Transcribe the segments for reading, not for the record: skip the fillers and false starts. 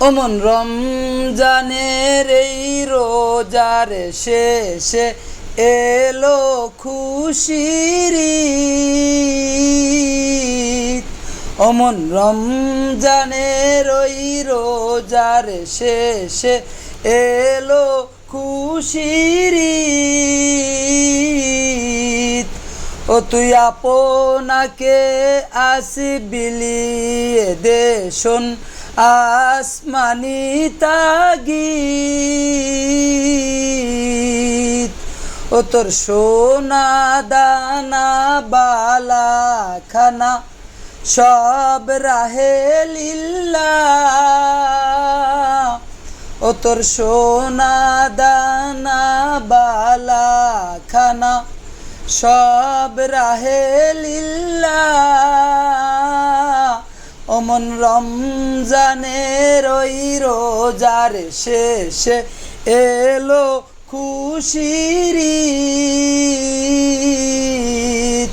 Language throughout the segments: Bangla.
ওমন রমজানের এই রোজার শেষে এলো খুশির ঈদ। ওমন রমজানের ওই রোজার শেষে এলো খুশির ঈদ। ও তুই আপনাকে আসবিলিয়ে দে শোন আসমানি তাগিদ। ও তোর সোনা দানা বালা খানা সব রাহে লিল্লাহ। ও তোর সোনা দানা বালা খানা সব রাহে লিল্লাহ। ওমন রমজানের ওই রোজার শেষে এলো খুশির ঈদ।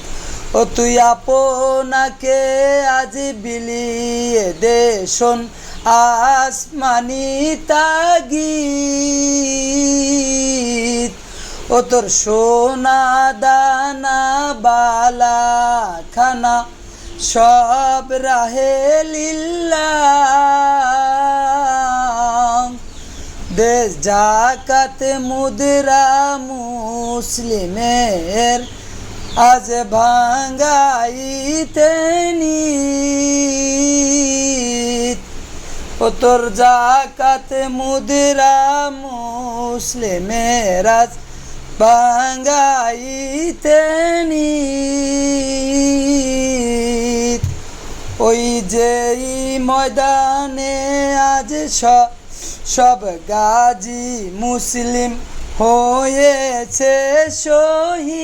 ও তুই আপনাকে আজ বিলিয়ে দে শোন আসমানি তাগিদ। ও তোর সোনা দানা বালা খানা সব রাহে লিল্লাহ। দেশ জাকাত মুদ্রা মুসলিমের আজ ভাঙ্গাইতে নিত। ও তোর জাকাত মুদ্রা মুসলিমের আজ ভাঙ্গাইতে নিত। ওই যে ময়দানে আজ সব গাজী মুসলিম হয়েছে শহীদ।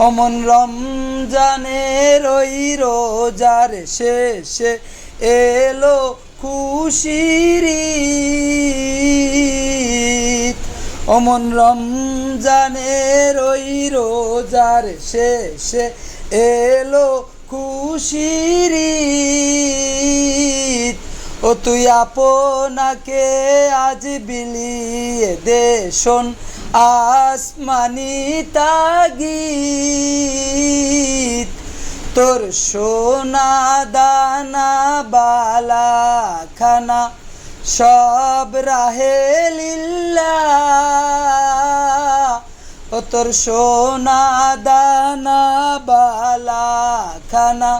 ওমন রমজানের ওই রোজার শেষে এলো খুশির ঈদ। ওমন রমজানের ওই রোজার শেষে এলো খুশির ঈদ। ও তুই আপনাকে আজ বিলিয়ে দে শোন আসমানি তাগিদ। তোর সোনা দানা বালা খানা সব রাহে লিল্লাহ। ও তোর সোনা দানা বালা খানা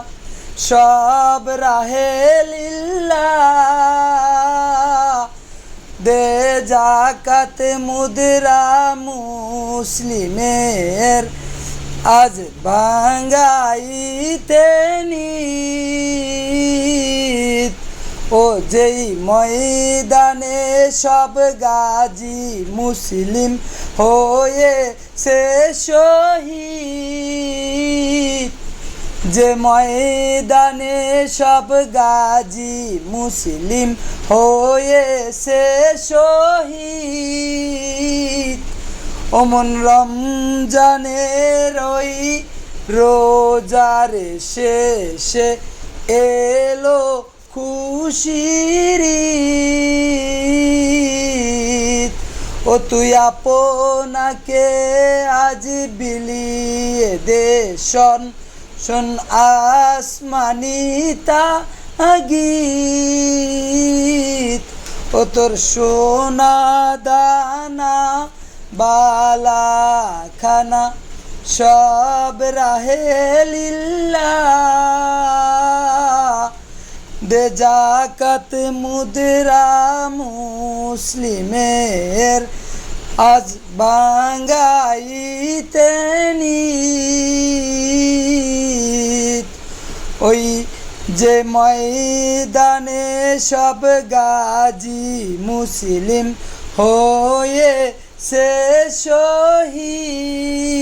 সব রাহে লিল্লাহ। দে জাকাত মুদ্রা মুসলিমের আজ ভাঙ্গাইতে নিত। ও যেই ময়দানে সব গাজী মুসলিম হয়েছে শহীদ। যে ময়দানে সব গাজী মুসলিম হয়েছে শহীদ। ওমন রমজানের ওই রোজার শেষে এলো খুশির ঈদ। ও তুই আপনাকে আজ বিলিয়ে দে শোন আসমানি তাগিদ। ও তোর সোনা দানা বালা খানা সব রাহে লিল্লাহ। দে জাকাত মুদ্রা মুসলিমের আজ ভাঙ্গাইতে নিত। ওই যে ময়দানে সব গাজী মুসলিম হয়েছে শহীদ।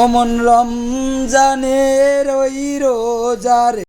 ওমন রমজানের ওই রোজার